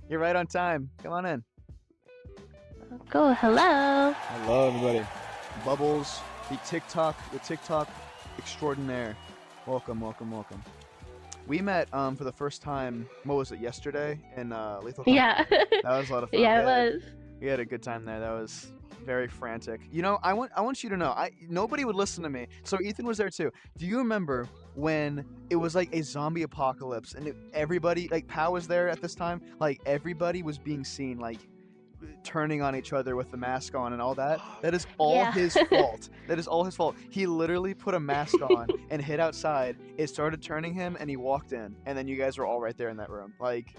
You're right on time. Come on in. Go, hello. Hello, everybody. Bubbles, the TikTok extraordinaire. Welcome, welcome, welcome. We met for the first time. What was it? Yesterday in Lethal Company. Yeah. That was a lot of fun. Yeah, it was. We had a good time there. That was very frantic. You know, I want you to know, nobody would listen to me. So Ethan was there too. Do you remember when it was like a zombie apocalypse and everybody like Pow was there at this time? Like everybody was being seen like turning on each other with the mask on and all that. That is all Yeah. his fault. That is all his fault. He literally put a mask on and hid outside. It started turning him and he walked in. And then you guys were all right there in that room. Like,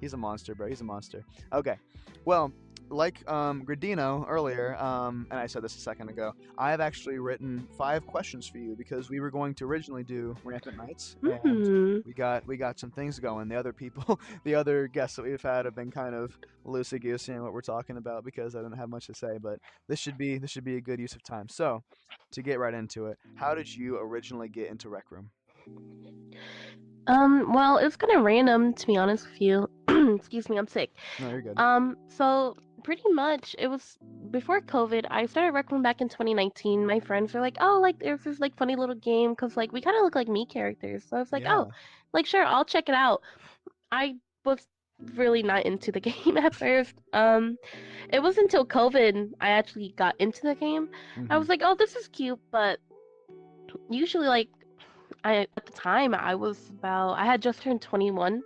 he's a monster, bro. He's a monster. Okay. Well, like Gradino earlier, and I said this a second ago, I have actually written 5 questions for you because we were going to originally do Rampant Nights, and Hmm. we got some things going. The other people, the other guests that we've had have been kind of loosey goosey in what we're talking about because I didn't have much to say. But this should be a good use of time. So, to get right into it, how did you originally get into Rec Room? Well, it's kind of random to be honest with you. Excuse me, I'm sick. No, you're good. So pretty much it was before COVID. I started Rec Room back in 2019. My friends were like, "Oh, like there's this like funny little game because like we kind of look like me characters." So I was like, "Oh, Yeah. like sure, I'll check it out." I was really not into the game at first. It was until COVID I actually got into the game. I Mhm. was like, "Oh, this is cute," but usually like I at the time I had just turned 21,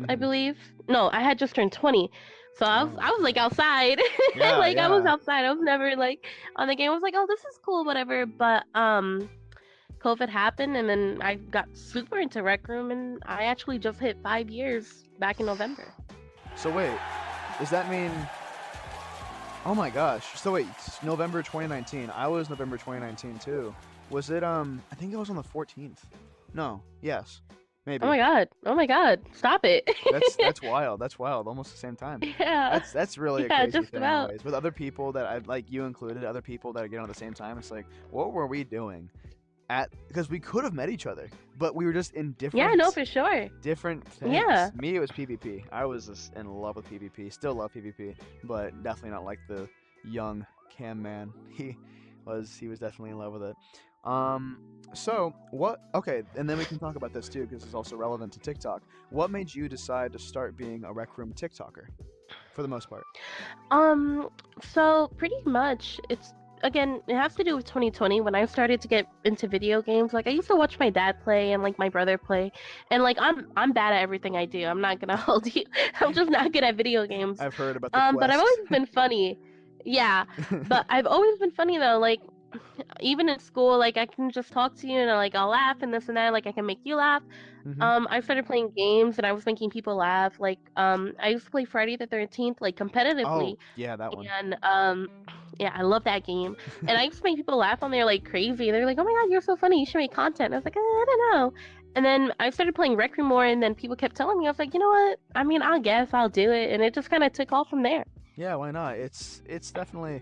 I Mhm. believe. No, I had just turned 20. So Oh. I was like outside. Yeah. Like I was Yeah. outside. I was never like on the game. I was like, "Oh, this is cool, whatever." But COVID happened and then I got super into Rec Room and I actually just hit 5 years back in November. So wait, does that mean? Oh my gosh. So wait, November 2019. I was November 2019 too. Was it I think it was on the 14th. No. Yes. Oh Maybe. my god. Oh my god. Stop it. That's wild. That's wild. Almost the same time. Yeah. That's really a Yeah, crazy just thing about. nowadays. With other people that I like you included, other people that are getting on at the same time, it's like, what were we doing? At because we could have met each other, but we were just in Yeah, no, for sure. different things. Yeah. Me, it was PvP. I was just in love with PvP. Still love PvP, but definitely not like the young Cam man. He was definitely in love with it. Um, so what? Okay, and then we can talk about this too because it's also relevant to TikTok. What made you decide to start being a Rec Room TikToker, for the most part? Um, so pretty much it's again, it has to do with 2020 when I started to get into video games. Like I used to watch my dad play and like my brother play, and like I'm bad at everything I do. I'm not gonna hold you. I'm just not good at video games. I've heard about the But I've quest. always been funny. Yeah, but I've always been funny though. Like even in school, like I can just talk to you and like I'll laugh and this and that. Like I can make you laugh. Hmm. I started playing games and I was making people laugh. Like I used to play Friday the 13th like competitively, Oh yeah, that one. and yeah, I love that game. And I used to make people laugh on there like crazy. They're like, "Oh my god, you're so funny! You should make content." And I was like, I don't know." And then I started playing Rec Room more, and then people kept telling me, I was like, "You know what? I mean, I guess I'll do it." And it just kind of took off from there. Yeah, why not? It's definitely.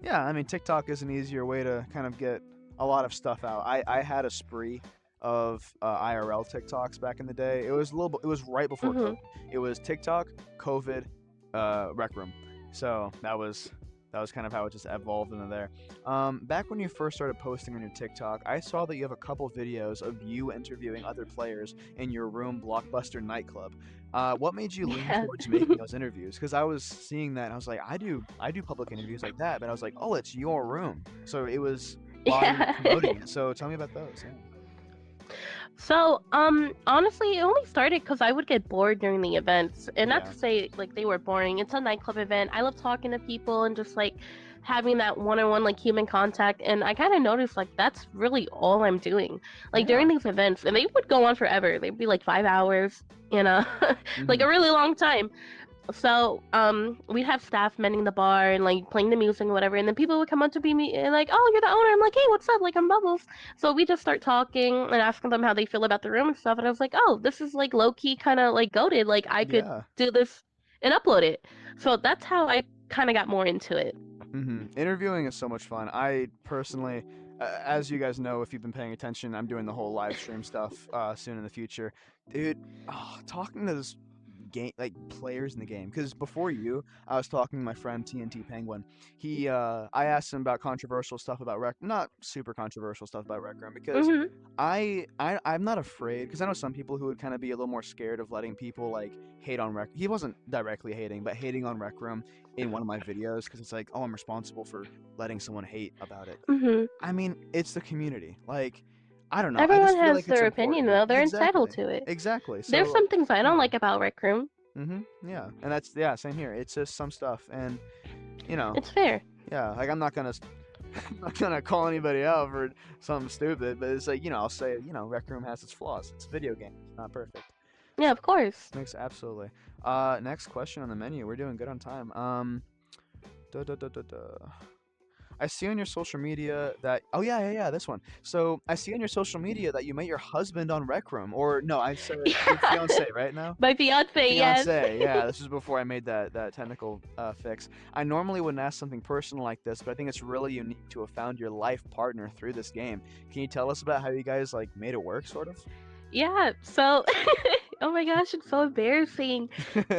Yeah, I mean, TikTok is an easier way to kind of get a lot of stuff out. I had a spree of IRL TikToks back in the day. It was a little, it was right before Hmm. COVID. It was TikTok, COVID, Rec Room. So that was kind of how it just evolved into there. Back when you first started posting on your TikTok, I saw that you have a couple videos of you interviewing other players in your room blockbuster nightclub. What made you lean Yeah. towards making those interviews? Because I was seeing that and I was like, I do public interviews like that, but I was like, oh, it's your room. So it was while you were Yeah. promoting it. So tell me about those. Yeah. So, honestly, it only started because I would get bored during the events, and not Yeah. to say like they were boring. It's a nightclub event. I love talking to people and just like having that one-on-one like human contact. And I kind of noticed like that's really all I'm doing. Like Yeah. during these events, and they would go on forever. They'd be like 5 hours, you know, like Hmm. a really long time. So, we'd have staff mending the bar and like playing the music and whatever, and then people would come up to me and like, "Oh, you're the owner." I'm like, "Hey, what's up?" Like, I'm Bubbles. So we just start talking and asking them how they feel about the room and stuff, and I was like, "Oh, this is like low key, kind of like goaded. Like, I could Yeah. do this and upload it." So that's how I kind of got more into it. Interviewing is so much fun. I personally, as you guys know, if you've been paying attention, I'm doing the whole live stream stuff soon in the future. Dude, talking to this game players in the game. Because before you, I was talking to my friend TNT Penguin. I asked him about controversial stuff about not super controversial stuff about Rec Room, because Mhm. I'm not afraid, because I know some people who would kind of be a little more scared of letting people like hate on Rec. He wasn't directly hating, but hating on Rec Room in one of my videos, because it's like, oh, I'm responsible for letting someone hate about it. Mhm. I mean, it's the community. Like, I don't know. I Everyone just feel has like it's their opinion, important. though. They're entitled Exactly. to it. Exactly. There's So, some things I don't yeah. like about Rec Room. Yeah. And that's, yeah, same here. It's just some stuff, and you know, It's fair. yeah. Like, I'm not gonna I'm not gonna call anybody out for something stupid, but it's like, I'll say, Rec Room has its flaws. It's a video game. It's not perfect. Yeah, of course. Makes absolutely. Next question on the menu. We're doing good on time. Da, da, da, da, da. I see on your social media that this one. So I see on your social media that you met your husband on Rec Room, or no, I said your fiance right now. My fiance, yes. Fiance, yeah. This was before I made that technical fix. I normally wouldn't ask something personal like this, but I think it's really unique to have found your life partner through this game. Can you tell us about how you guys like made it work, sort of? Yeah, so oh my gosh, it's so embarrassing.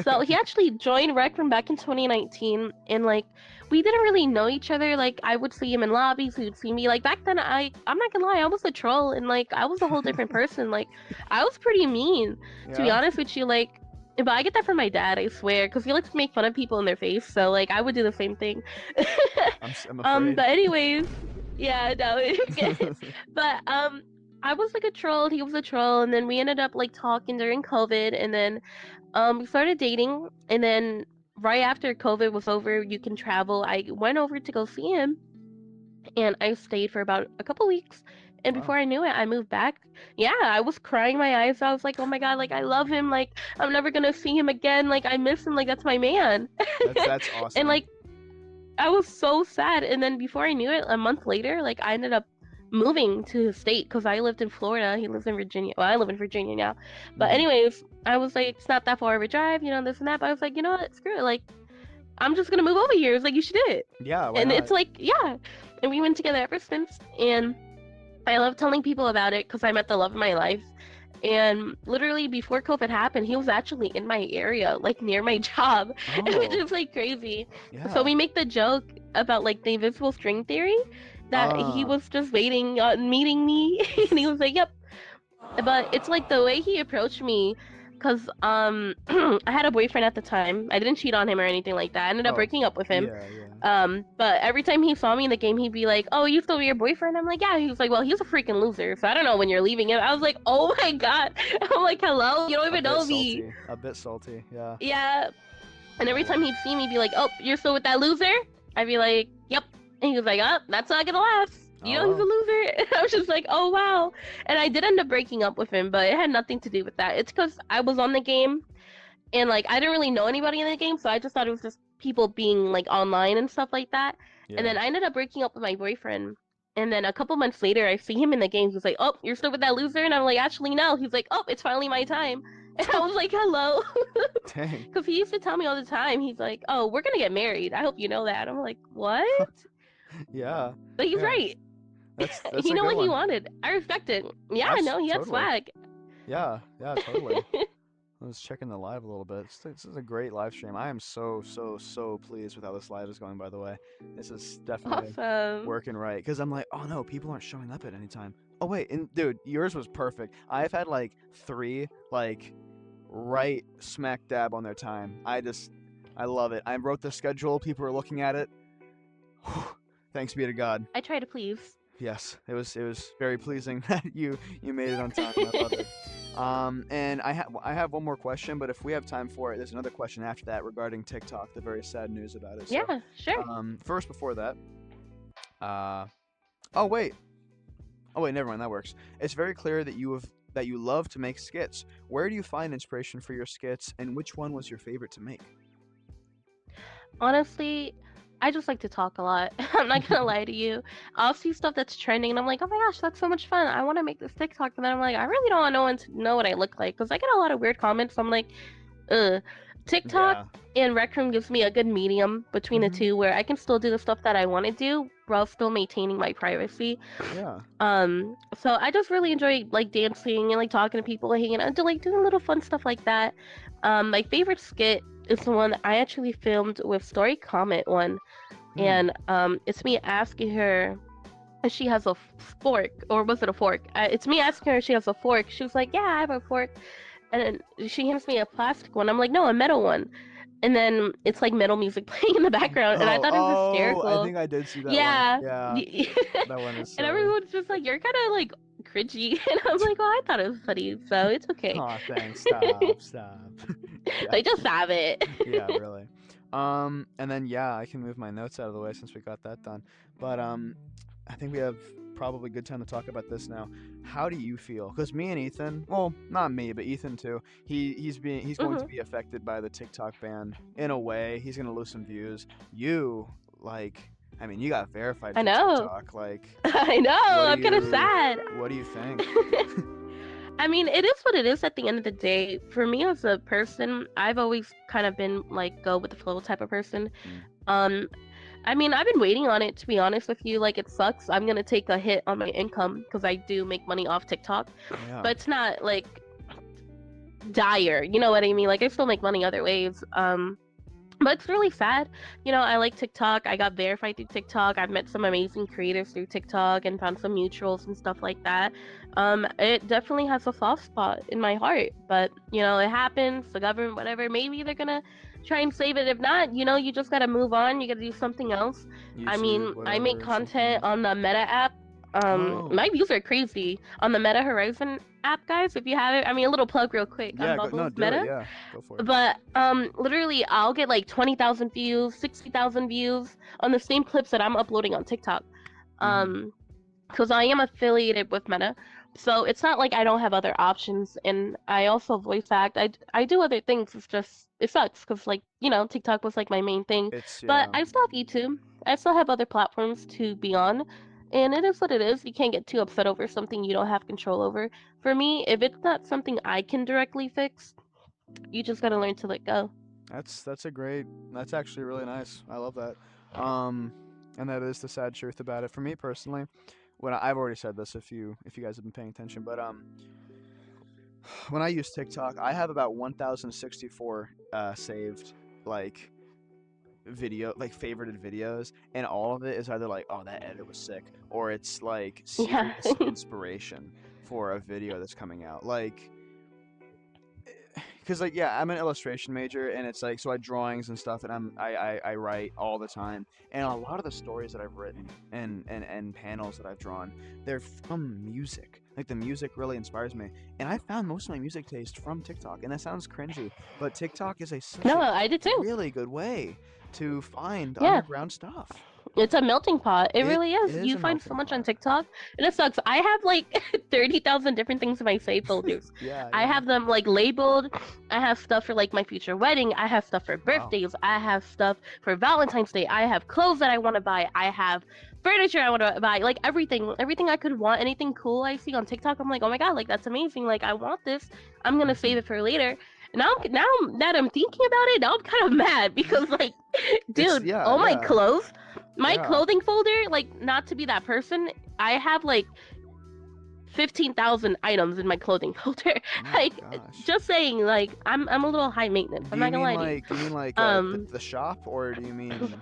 So he actually joined Rec Room back in 2019, and like we didn't really know each other. Like I would see him in lobbies, he would see me. Like back then, I'm not gonna lie, I was a troll, and like I was a whole different person. Like I was pretty mean, to be Yeah. honest with you. Like, but I get that from my dad, I swear, because he likes to make fun of people in their face. So like I would do the same thing. I'm afraid. But anyways, yeah, no, but I was like a troll, he was a troll, and then we ended up like talking during COVID, and then we started dating, and then right after COVID was over, you can travel. I went over to go see him, and I stayed for about a couple weeks. And Wow. before I knew it, I moved back. Yeah, I was crying my eyes out. I was like, oh my God, like I love him. Like I'm never gonna see him again. Like I miss him. Like that's my man. That's awesome. And like I was so sad. And then before I knew it, a month later, like I ended up moving to his state because I lived in Florida. He lives in Virginia. Well, I live in Virginia now. But Mhm. anyways, I was like, it's not that far of a drive, this and that. But I was like, you know what? Screw it. Like, I'm just gonna move over here. It was like, you should do it. Yeah, why And not? it's like, yeah. And we went together ever since. And I love telling people about it because I met the love of my life. And literally before COVID happened, he was actually in my area, like near my job, which Oh, is like crazy. yeah. So we make the joke about like the invisible string theory that he Ah. was just waiting on meeting me, and he was like, "Yep." But it's like the way he approached me, because I had a boyfriend at the time. I didn't cheat on him or anything like that. I ended up Oh, breaking up with him. Yeah. But every time he saw me in the game, he'd be like, "Oh, you still your boyfriend?" I'm like, "Yeah." He was like, "Well, he's a freaking loser, so I don't know when you're leaving him." I was like, "Oh my God." I'm like, "Hello, you don't even know me." Salty. A bit salty, yeah. Yeah. And every time he'd see me, be like, "Oh, you're still with that loser?" I'd be like, "Yep." And he was like, "Oh, that's not gonna last. You know, Oh, he's a loser." And I was just like, "Oh wow." And I did end up breaking up with him, but it had nothing to do with that. It's because I was on the game, and like I didn't really know anybody in the game, so I just thought it was just people being like online and stuff like that. yeah. And then I ended up breaking up with my boyfriend. And then a couple months later, I see him in the game. He's like, "Oh, you're still with that loser?" And I'm like, "Actually, no." He's like, "Oh, it's finally my time." And I was like, "Hello." Dang. Because he used to tell me all the time, he's like, "Oh, we're gonna get married. I hope you know that." I'm like, "What?" Yeah. But he's Yeah. right. That's He a knew good what he one. wanted. I respect it. Yeah, no, he had Totally. swag. Yeah, totally. I was checking the live a little bit. This is a great live stream. I am so pleased with how this live is going, by the way. This is definitely Awesome. working right. Because I'm like, oh no, people aren't showing up at any time. Oh wait, and dude, yours was perfect. I've had like 3, like, right smack dab on their time. I love it. I wrote the schedule. People are looking at it. Thanks be to God. I try to please. Yes, it was very pleasing that you made it on time. I love it. And I have one more question, but if we have time for it, there's another question after that regarding TikTok. The very sad news about it. So, Yeah, sure. First, before that, oh wait, never mind. That works. It's very clear that you love to make skits. Where do you find inspiration for your skits, and which one was your favorite to make? Honestly, I just like to talk a lot. I'm not gonna lie to you. I'll see stuff that's trending, and I'm like, "Oh my gosh, that's so much fun. I want to make this TikTok." And then I'm like, I really don't want no one to know what I look like because I get a lot of weird comments. So I'm like, ugh. TikTok and Rec Room gives me a good medium between the two where I can still do the stuff that I want to do while still maintaining my privacy. Yeah. So I just really enjoy like dancing and like talking to people, hanging out, like doing little fun stuff like that. My favorite skit is the one that I actually filmed with Story Comment one, Hmm. and it's me asking her if she has a fork, or was it a fork? It's me asking her if she has a fork. She was like, "Yeah, I have a fork," and then she hands me a plastic one. I'm like, "No, a metal one." And then it's like metal music playing in the background, and I Oh, thought it was oh, I hysterical. think I did see that one. Yeah. Yeah, that one is And silly. everyone's just like, "You're kind of like cringy," and I'm like, "Oh, I thought it was funny, so it's okay." Aw, thanks. Stop, stop. Yeah, Like, just have it. yeah, really. And then yeah, I can move my notes out of the way since we got that done. But I think we have probably good time to talk about this now. How do you feel? Because me and Ethan, well, not me, but Ethan too. He's going to Hmm. be affected by the TikTok ban in a way. He's gonna lose some views. You like, I mean, you got verified I for know. TikTok. Like, I know. what do I'm kind of you sad. what do you think? I mean, it is what it is at the end of the day. For me as a person, I've always kind of been like go with the flow type of person. Mm, Um, I mean, I've been waiting on it, to be honest with you. Like, it sucks. I'm gonna take a hit on my income because I do make money off TikTok, yeah. but it's not like dire. You know what I mean? Like, I still make money other ways. But it's really sad. I like TikTok. I got verified through TikTok. I've met some amazing creators through TikTok and found some mutuals and stuff like that. It definitely has a soft spot in my heart. But, it happens, the government, whatever. Maybe they're gonna try and save it. If not, you just gotta move on. You gotta do something else. I YouTube, mean, I make whatever, something content else. on the Meta app. Oh, My views are crazy on the Meta Horizon app, guys. If you have it, I mean, a little plug real quick on yeah. No, Bubbles do it. Meta. Yeah, go for it. But literally, I'll get like 20,000 views, 60,000 views on the same clips that I'm uploading on TikTok. Mm-hmm. Um, because I am affiliated with Meta, so it's not like I don't have other options. And I also voice act. I do other things. It's just it sucks because like TikTok was like my main thing, It's but yeah. I still have YouTube. I still have other platforms to be on. And it is what it is. You can't get too upset over something you don't have control over. For me, if it's not something I can directly fix, you just gotta learn to let go. That's a great. That's actually really nice. I love that. Um, and that is the sad truth about it. For me personally, I've already said this if you guys have been paying attention, but when I use TikTok, I have about 1,064 saved like favorited videos, and all of it is either like, oh, that edit was sick, or it's like Yeah. serious inspiration for a video that's coming out. Like, because like yeah, I'm an illustration major, and it's like so I drawings and stuff, and I write all the time, and a lot of the stories that I've written and panels that I've drawn, they're from music. Like the music really inspires me, and I found most of my music taste from TikTok, and that sounds cringy, but TikTok is such No, a I did too. really good way to find Yeah. underground stuff. It's a melting pot. It It really is. is You a find so melting much on pot. TikTok, and it sucks. I have like 30,000 different things in my save folders. Yeah, I yeah. have them like labeled. I have stuff for like my future wedding. I have stuff for Wow. birthdays. I have stuff for Valentine's Day. I have clothes that I want to buy. I have furniture I want to buy. Like everything I could want, anything cool I see on TikTok. I'm like, oh my god, like that's amazing. Like I want this. I'm gonna save Mhm. it for later. Now that I'm thinking about it, now I'm kind of mad because like, It's dude, yeah, all my yeah, clothes, my yeah. clothing folder, like not to be that person, I have like 15,000 items in my clothing folder. Oh my Like gosh. just saying, like I'm a little high maintenance. I'm not gonna lie to you. Do you mean like Um, the shop, or do you mean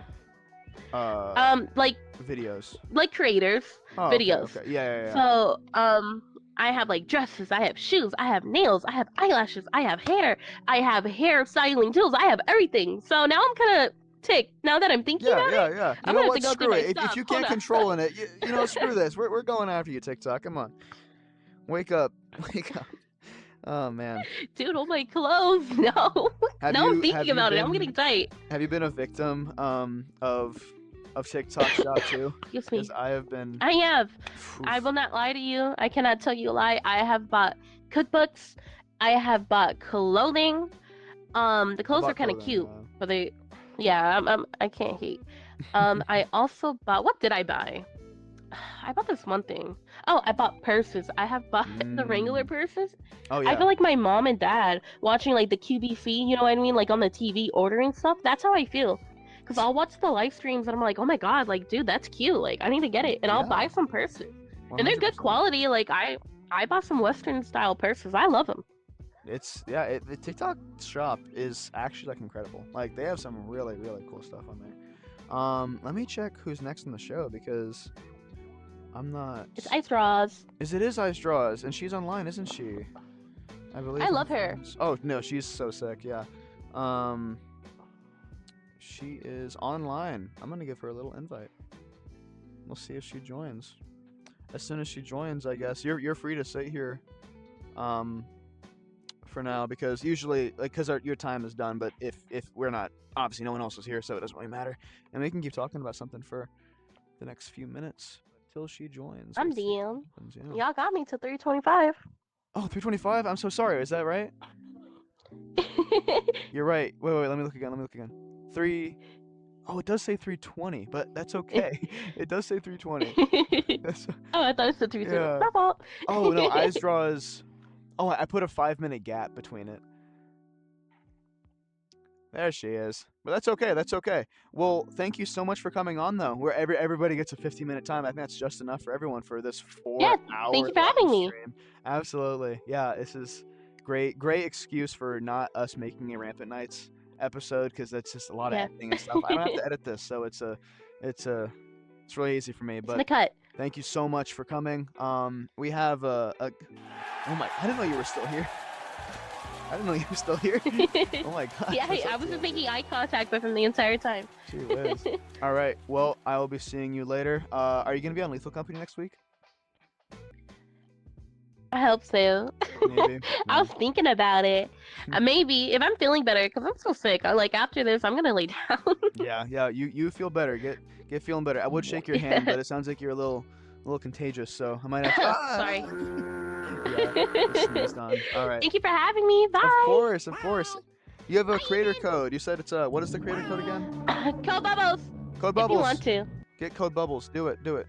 uh like videos? creators, Oh, okay, videos. okay. Yeah, yeah, yeah. So I have like dresses, I have shoes, I have nails, I have eyelashes, I have hair styling tools, I have everything. So now I'm kind of ticked. Now that I'm thinking Yeah, about yeah, it, yeah. You I'm know gonna have to what? go through Screw my it. If stuff. you Hold can't up. control it, screw this. We're going after you, TikTok. Come on. Wake up. Wake up. Oh man. Dude, all my clothes. No. Have Now I'm you thinking about it. I'm getting tight. have you been a victim of TikTok shop too? Excuse me. Because I have been. I have. I Oof. will not lie to you. I cannot tell you a lie. I have bought cookbooks. I have bought clothing. The clothes are About kind of clothing, cute, but yeah, I can't hate. I also bought. What did I buy? I bought this one thing. Oh, I bought purses. I have bought the Wrangler Mm. purses. Oh I yeah. feel like my mom and dad watching like the QBC, you know what I mean? Like on the TV ordering stuff. That's how I feel. Because I'll watch the live streams and I'm like, oh my god, like dude, that's cute. Like I need to get it. And I'll buy Yeah. some purses. And they're good 100%. quality. Like I bought some Western style purses. I love them. The TikTok shop is actually like incredible. Like they have some really really cool stuff on there. Let me check who's next in the show because I'm not. It's Ice Draws. It is Ice Draws, and she's online, isn't she? I believe. I love her. Oh no, she's so sick. Yeah. She is online. I'm gonna give her a little invite. We'll see if she joins. As soon as she joins, I guess you're free to sit here. For now, because usually, like, because your time is done. But if we're not, obviously, no one else is here, so it doesn't really matter. And we can keep talking about something for the next few minutes till she joins. I'm Let's see what DM. happens, yeah. Y'all got me to 325. Oh, 325. I'm so sorry. Is that right? You're right. Wait. Let me look again. Oh, it does say 320, but that's okay. It does say 320. Oh, I thought it said 320. Yeah. My fault. Oh no, Eyes Draws. Oh, I put a 5-minute gap between it. There she is. But that's okay. That's okay. Well, thank you so much for coming on, though. Where everybody gets a 15-minute time. I think that's just enough for everyone for this 4-hour. Thank you for having me. Stream. Absolutely. Yeah, this is great. Great excuse for not us making a Rampant Nights episode because that's just a lot of editing and stuff. I don't have to edit this, so it's really easy for me. But It's in the cut. thank you so much for coming. We have oh my! I didn't know you were still here. Oh my god. Yeah, I was just making eye contact with him the entire time. Gee whiz. All right. Well, I will be seeing you later. Are you gonna be on Lethal Company next week? I hope so. Maybe. I was thinking about it. Maybe if I'm feeling better, because I'm so sick. After this, I'm gonna lay down. Yeah. You feel better. Get feeling better. I would shake your hand, but it sounds like you're a little contagious, so I might have to. Sorry. Yeah, sneezed on. All right. Thank you for having me. Bye. Of course. You have a creator code. You said it's what is the creator code again? Code Bubbles. Code If Bubbles. you want to. Get Code Bubbles. Do it.